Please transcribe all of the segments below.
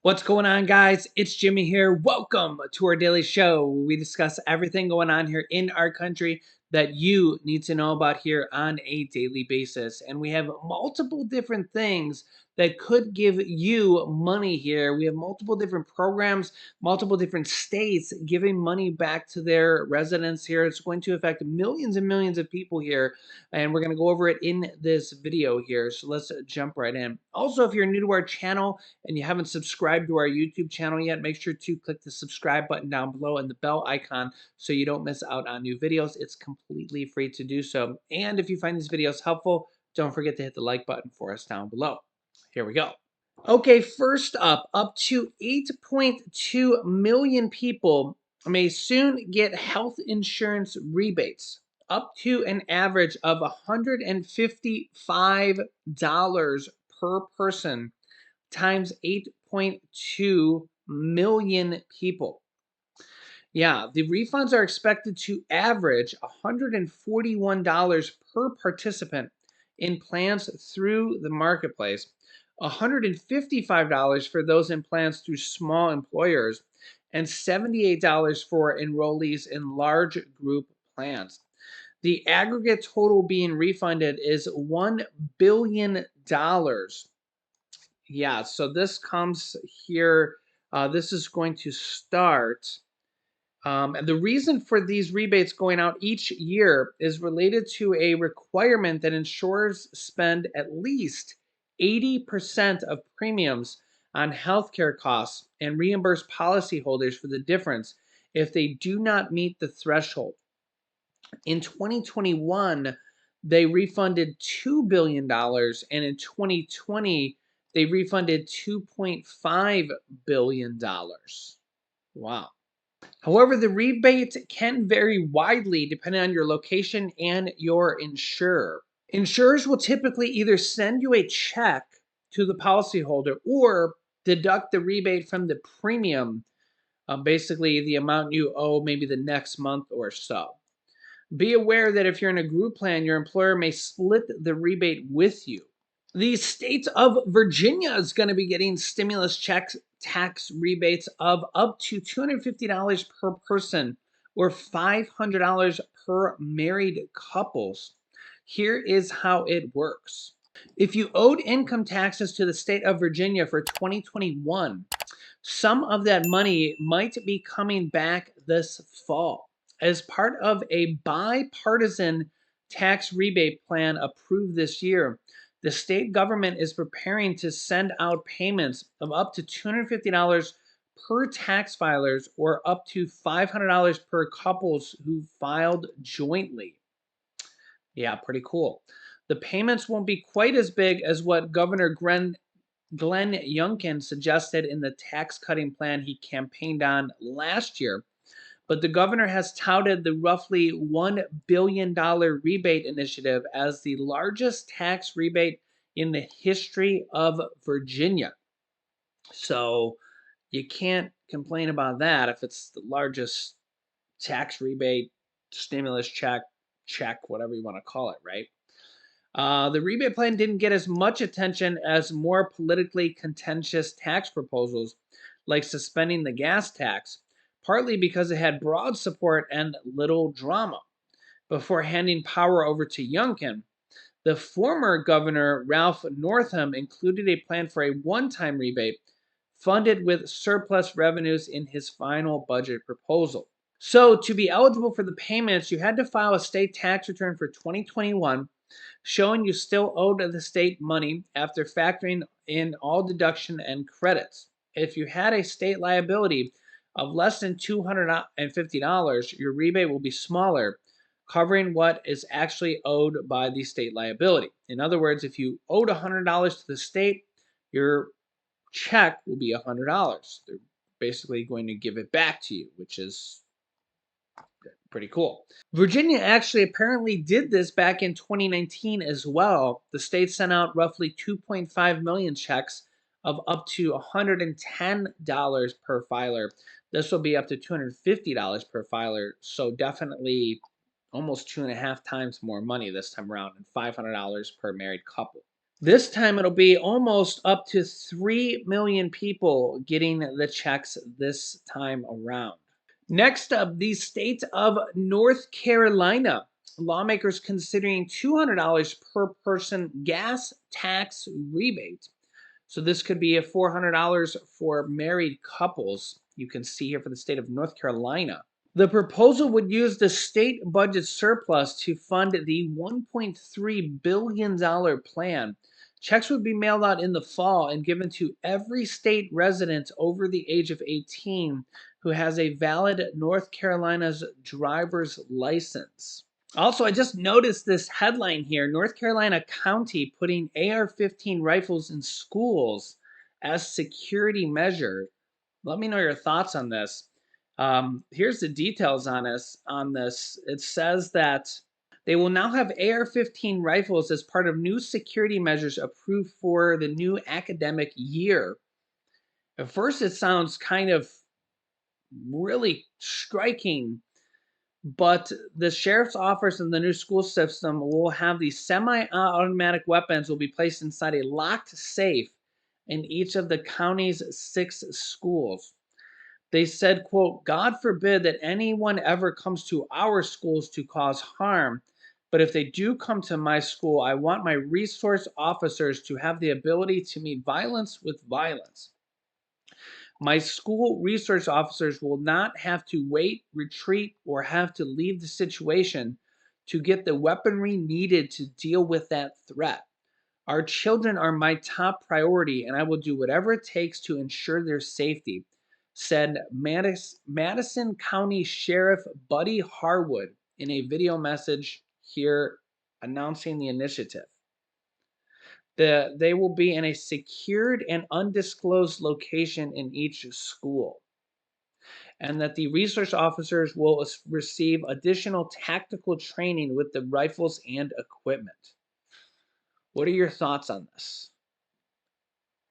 What's going on, guys? It's Jimmy here. Welcome to our daily show where we discuss everything going on here in our country that you need to know about here on a daily basis. And we have multiple different things that could give you money here. We have multiple different programs, multiple different states giving money back to their residents here. It's going to affect millions and millions of people here, and we're going to go over it in this video here. So let's jump right in. Also, if you're new to our channel and you haven't subscribed to our YouTube channel yet, make sure to click the subscribe button down below and the bell icon so you don't miss out on new videos. It's completely free to do so. And if you find these videos helpful, don't forget to hit the like button for us down below. Here we go. Okay, first up to 8.2 million people may soon get health insurance rebates, up to an average of $155 per person times 8.2 million people. Yeah, the refunds are expected to average $141 per participant in plans through the marketplace, $155 for those in plans through small employers, and $78 for enrollees in large group plans. The aggregate total being refunded is $1 billion. Yeah, so this comes here. This is going to start. And the reason for these rebates going out each year is related to a requirement that insurers spend at least 80% of premiums on healthcare costs and reimburse policyholders for the difference if they do not meet the threshold. In 2021, they refunded $2 billion, and in 2020, they refunded $2.5 billion. Wow. However, the rebate can vary widely depending on your location and your insurer. Insurers will typically either send you a check to the policyholder or deduct the rebate from the premium, basically the amount you owe maybe the next month or so. Be aware that if you're in a group plan, your employer may split the rebate with you. The state of Virginia is going to be getting stimulus checks tax rebates of up to $250 per person or $500 per married couples. Here is how it works. If you owed income taxes to the state of Virginia for 2021, some of that money might be coming back this fall. As part of a bipartisan tax rebate plan approved this year, the state government is preparing to send out payments of up to $250 per tax filers or up to $500 per couples who filed jointly. Yeah, pretty cool. The payments won't be quite as big as what Governor Glenn Youngkin suggested in the tax cutting plan he campaigned on last year, but the governor has touted the roughly $1 billion rebate initiative as the largest tax rebate in the history of Virginia. So you can't complain about that if it's the largest tax rebate, stimulus check, whatever you want to call it, right? The rebate plan didn't get as much attention as more politically contentious tax proposals, like suspending the gas tax, partly because it had broad support and little drama. Before handing power over to Youngkin, the former governor, Ralph Northam, included a plan for a one-time rebate funded with surplus revenues in his final budget proposal. So, to be eligible for the payments, you had to file a state tax return for 2021 showing you still owed the state money after factoring in all deduction and credits. If you had a state liability of less than $250, your rebate will be smaller, covering what is actually owed by the state liability. In other words, if you owed $100 to the state, your check will be $100. They're basically going to give it back to you, which is pretty cool. Virginia actually apparently did this back in 2019 as well. The state sent out roughly 2.5 million checks of up to $110 per filer. This will be up to $250 per filer, so definitely almost 2.5 times more money this time around, and $500 per married couple. This time it'll be almost up to 3 million people getting the checks this time around. Next up, the state of North Carolina. Lawmakers considering $200 per person gas tax rebate. So this could be a $400 for married couples. You can see here for the state of North Carolina. The proposal would use the state budget surplus to fund the $1.3 billion plan. Checks would be mailed out in the fall and given to every state resident over the age of 18 who has a valid North Carolina's driver's license. Also, I just noticed this headline here: North Carolina County putting AR-15 rifles in schools as security measure. Let me know your thoughts on this. Here's the details on this. It says that they will now have AR-15 rifles as part of new security measures approved for the new academic year. At first, it sounds kind of really striking, but the sheriff's office and the new school system will have these semi-automatic weapons will be placed inside a locked safe in each of the county's 6 schools. They said, quote, "God forbid that anyone ever comes to our schools to cause harm. But if they do come to my school, I want my resource officers to have the ability to meet violence with violence. My school resource officers will not have to wait, retreat, or have to leave the situation to get the weaponry needed to deal with that threat. Our children are my top priority, and I will do whatever it takes to ensure their safety," said Madison County Sheriff Buddy Harwood in a video message here announcing the initiative. They will be in a secured and undisclosed location in each school, and that the resource officers will receive additional tactical training with the rifles and equipment. What are your thoughts on this?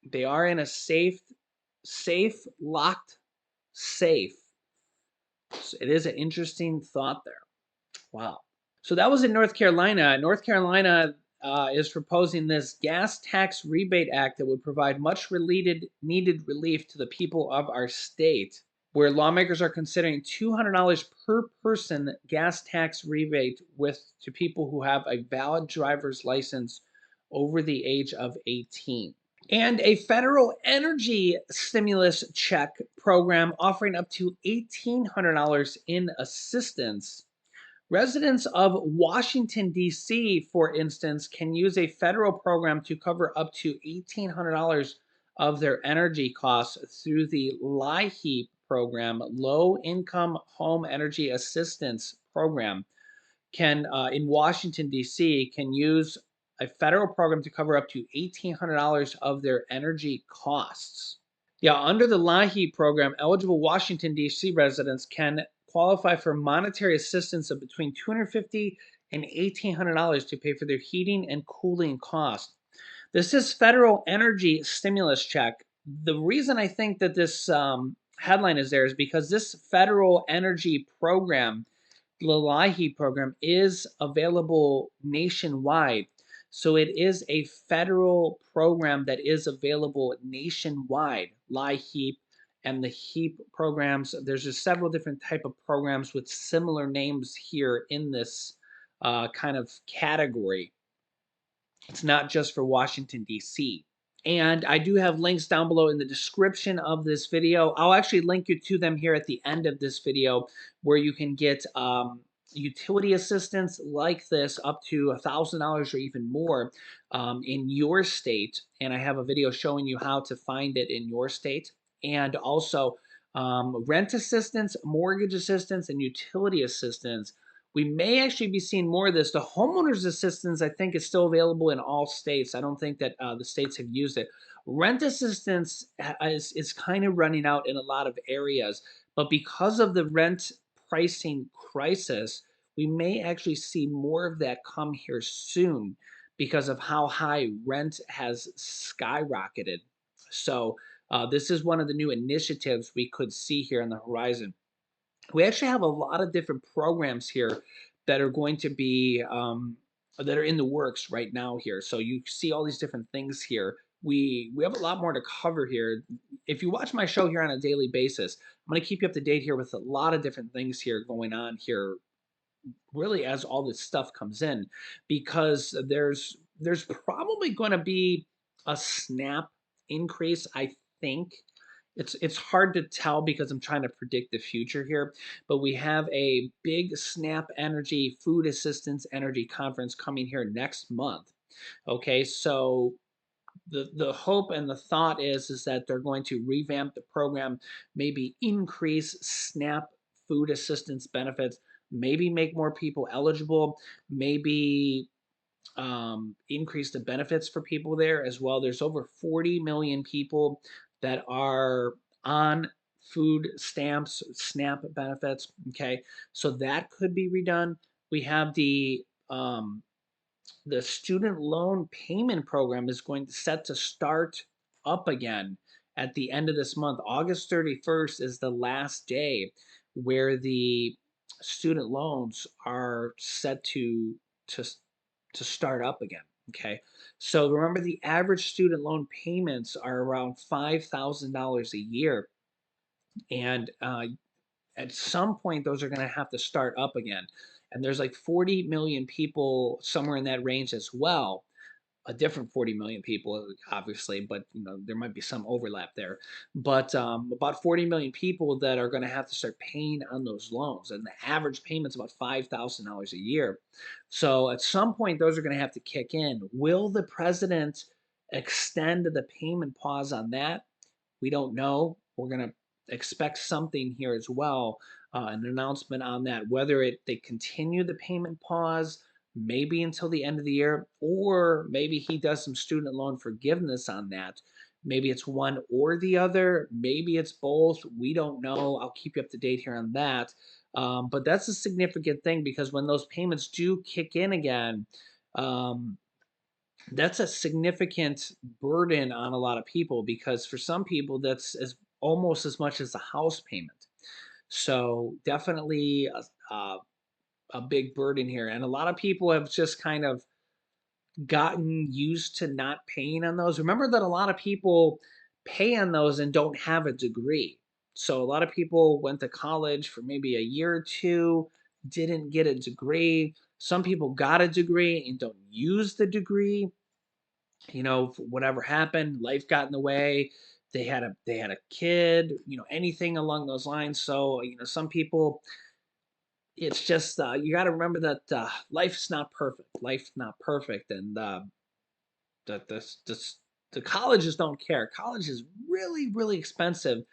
They are in a locked safe. So it is an interesting thought there. Wow. So that was in North Carolina. North Carolina is proposing this gas tax rebate act that would provide much needed relief to the people of our state, where lawmakers are considering $200 per person gas tax rebate to people who have a valid driver's license over the age of 18. And a federal energy stimulus check program offering up to $1,800 in assistance. Residents of Washington, D.C., for instance, can use a federal program to cover up to $1,800 of their energy costs through the LIHEAP program, Low Income Home Energy Assistance Program. In Washington, D.C., can use a federal program to cover up to $1,800 of their energy costs. Yeah, under the LIHEAP program, eligible Washington, D.C. residents can qualify for monetary assistance of between $250 and $1,800 to pay for their heating and cooling costs. This is federal energy stimulus check. The reason I think that this headline is there is because this federal energy program, the LIHEAP program, is available nationwide. So it is a federal program that is available nationwide. LIHEAP and the HEAP programs. There's just several different type of programs with similar names here in this kind of category. It's not just for Washington, D.C. And I do have links down below in the description of this video. I'll actually link you to them here at the end of this video, where you can get utility assistance like this up to $1,000 or even more in your state. And I have a video showing you how to find it in your state. And also rent assistance, mortgage assistance, and utility assistance. We may actually be seeing more of this. The homeowners assistance, I think, is still available in all states. I don't think that the states have used it. Rent assistance is kind of running out in a lot of areas, but because of the rent pricing crisis, we may actually see more of that come here soon because of how high rent has skyrocketed. So this is one of the new initiatives we could see here on the horizon. We actually have a lot of different programs here that are going to be that are in the works right now here. So you see all these different things here. We have a lot more to cover here. If you watch my show here on a daily basis, I'm going to keep you up to date here with a lot of different things here going on here, really, as all this stuff comes in, because there's probably going to be a snap increase. I think it's hard to tell because I'm trying to predict the future here, but we have a big snap energy food assistance energy conference coming here next month. Okay, so the hope and the thought is that they're going to revamp the program, maybe increase SNAP food assistance benefits, maybe make more people eligible, maybe increase the benefits for people there as well. There's over 40 million people that are on food stamps, SNAP benefits. Okay, so that could be redone. We have the student loan payment program is going to set to start up again at the end of this month. August 31st is the last day where the student loans are set to to start up again. Okay, so remember, the average student loan payments are around $5,000 a year, and at some point those are going to have to start up again. And there's like 40 million people somewhere in that range as well, a different 40 million people, obviously, but there might be some overlap there. But about 40 million people that are going to have to start paying on those loans, and the average payment's about $5,000 a year. So at some point, those are going to have to kick in. Will the president extend the payment pause on that? We don't know. We're going to expect something here as well, an announcement on that, whether they continue the payment pause maybe until the end of the year, or maybe he does some student loan forgiveness on that. Maybe it's one or the other. Maybe it's both. We don't know. I'll keep you up to date here on that. But that's a significant thing, because when those payments do kick in again, um, that's a significant burden on a lot of people, because for some people that's almost as much as a house payment. So definitely a big burden here, and a lot of people have just kind of gotten used to not paying on those. Remember that a lot of people pay on those and don't have a degree. So a lot of people went to college for maybe a year or two, didn't get a degree. Some people got a degree and don't use the degree. Whatever happened, life got in the way. They had a kid, anything along those lines. So, some people, it's just you got to remember that life's not perfect. Life's not perfect, and that the colleges don't care. College is really, really expensive.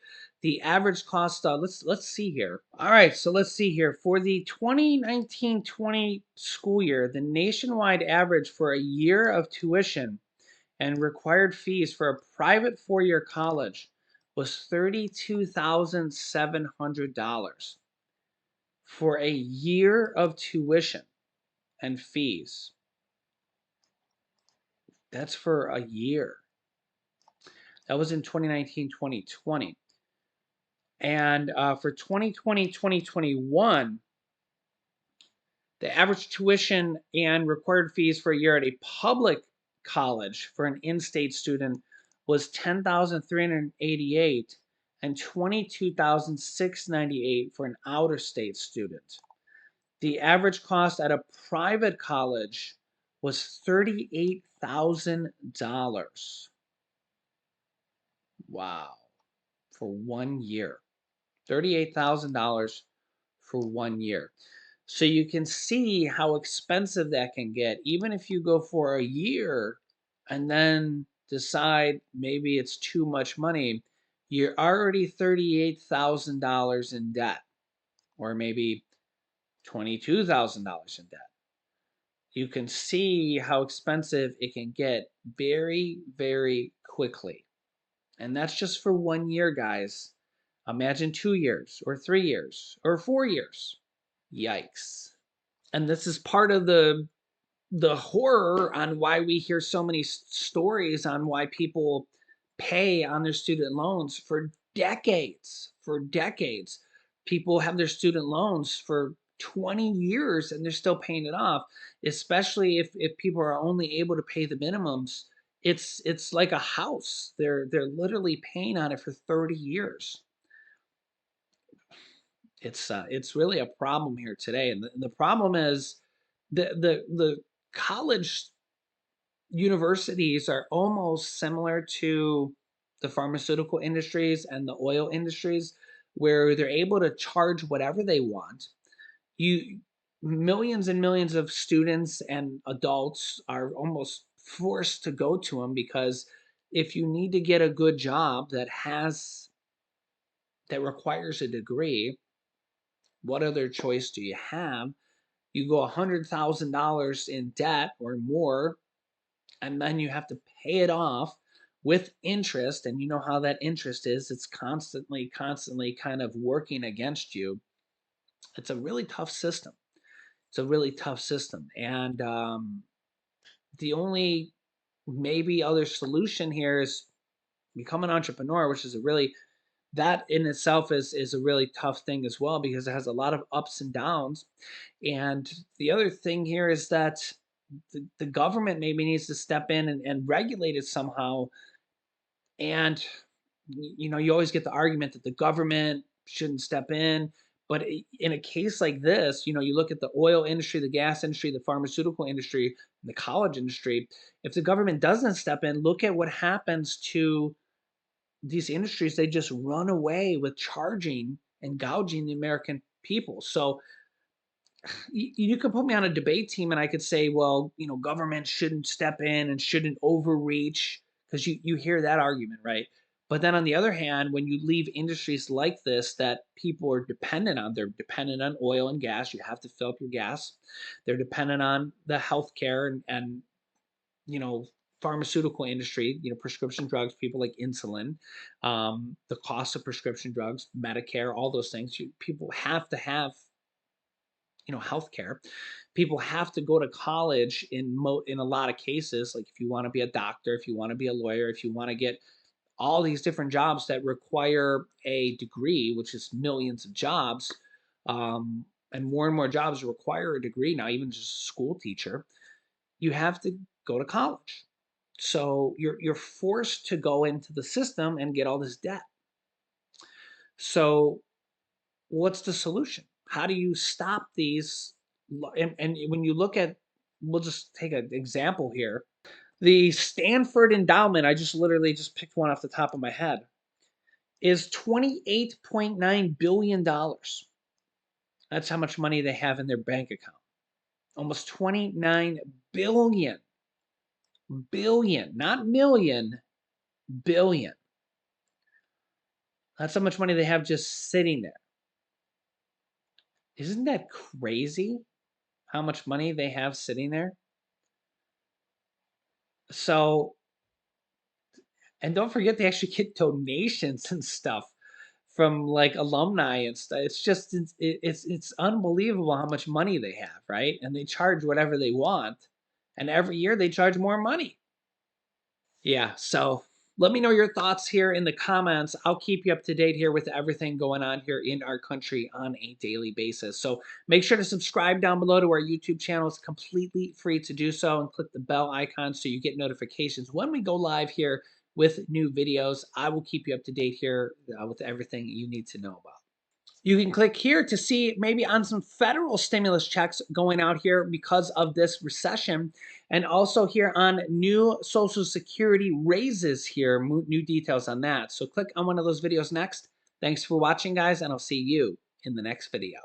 The average cost, let's see here. All right, so let's see here. For the 2019-20 school year, the nationwide average for a year of tuition and required fees for a private four-year college was $32,700 for a year of tuition and fees. That's for a year. That was in 2019-2020. And for 2020-2021, the average tuition and required fees for a year at a public college for an in-state student was $10,388 and $22,698 for an out-of-state student. The average cost at a private college was $38,000. Wow, for 1 year. $38,000 for 1 year. So you can see how expensive that can get, even if you go for a year and then decide maybe it's too much money. You're already $38,000 in debt, or maybe $22,000 in debt. You can see how expensive it can get very, very quickly. And that's just for 1 year, guys. Imagine 2 years, or 3 years, or 4 years. Yikes. And this is part of the horror on why we hear so many stories on why people pay on their student loans for decades. For decades. People have their student loans for 20 years and they're still paying it off, especially if people are only able to pay the minimums. It's like a house. They're literally paying on it for 30 years. It's really a problem here today, and the problem is the college universities are almost similar to the pharmaceutical industries and the oil industries, where they're able to charge whatever they want. You Millions and millions of students and adults are almost forced to go to them, because if you need to get a good job that requires a degree, what other choice do you have? You go $100,000 in debt or more, and then you have to pay it off with interest. And you know how that interest is, it's constantly kind of working against you. It's a really tough system. It's a really tough system. And the only maybe other solution here is become an entrepreneur, which is a really, that in itself is a really tough thing as well, because it has a lot of ups and downs. And the other thing here is that the government maybe needs to step in and regulate it somehow. And you always get the argument that the government shouldn't step in, but in a case like this, you look at the oil industry, the gas industry, the pharmaceutical industry, the college industry. If the government doesn't step in, look at what happens to these industries. They just run away with charging and gouging the American people. So you could put me on a debate team and I could say, well, government shouldn't step in and shouldn't overreach, because you hear that argument, right? But then on the other hand, when you leave industries like this that people are dependent on, they're dependent on oil and gas. You have to fill up your gas. They're dependent on the healthcare and you know, pharmaceutical industry, prescription drugs, people like insulin, the cost of prescription drugs, Medicare, all those things. People have to have, healthcare. People have to go to college in a lot of cases. Like if you want to be a doctor, if you want to be a lawyer, if you want to get all these different jobs that require a degree, which is millions of jobs, and more jobs require a degree now, even just a school teacher. You have to go to college. So you're forced to go into the system and get all this debt. So what's the solution? How do you stop these? And when you look at, we'll just take an example here. The Stanford endowment, I just literally just picked one off the top of my head, is $28.9 billion. That's how much money they have in their bank account. Almost 29 billion. Billion, not million, billion. That's how much money they have just sitting there. Isn't that crazy? How much money they have sitting there? So, and don't forget they actually get donations and stuff from like alumni and stuff. It's just it's unbelievable how much money they have, right? And they charge whatever they want, and every year they charge more money. Yeah, so let me know your thoughts here in the comments. I'll keep you up to date here with everything going on here in our country on a daily basis. So make sure to subscribe down below to our YouTube channel. It's completely free to do so, and click the bell icon so you get notifications when we go live here with new videos. I will keep you up to date here with everything you need to know about. You can click here to see maybe on some federal stimulus checks going out here because of this recession, and also here on new Social Security raises here, new details on that. So click on one of those videos next. Thanks for watching, guys, and I'll see you in the next video.